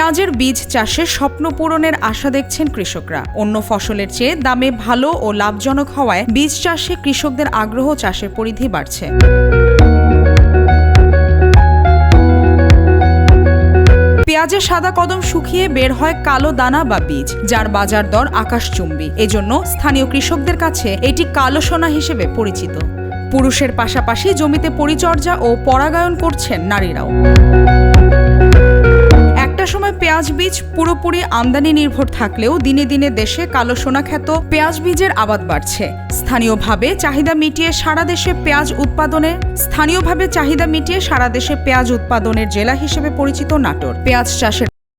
পেঁয়াজের বীজ চাষে স্বপ্ন পূরণের আশা দেখছেন কৃষকরা। অন্য ফসলের চেয়ে দামে ভালো ও লাভজনক হওয়ায় বীজ চাষে কৃষকদের আগ্রহ, চাষের পরিধি বাড়ছে। পেঁয়াজের সাদা কদম শুকিয়ে বের হয় কালো দানা বা বীজ, যার বাজার দর আকাশচুম্বী। এজন্য স্থানীয় কৃষকদের কাছে এটি কালো সোনা হিসেবে পরিচিত। পুরুষের পাশাপাশি জমিতে পরিচর্যা ও পরাগায়ন করছেন নারীরাও। একটা সময় পেঁয়াজ বীজ পুরোপুরি আমদানি নির্ভর থাকলেও দিনে দিনে দেশে কালো সোনা খ্যাত পেঁয়াজ বীজের আবাদ বাড়ছে। স্থানীয়ভাবে চাহিদা মিটিয়ে সারা দেশে পেঁয়াজ উৎপাদনের জেলা হিসেবে পরিচিত নাটোর। পেঁয়াজ চাষের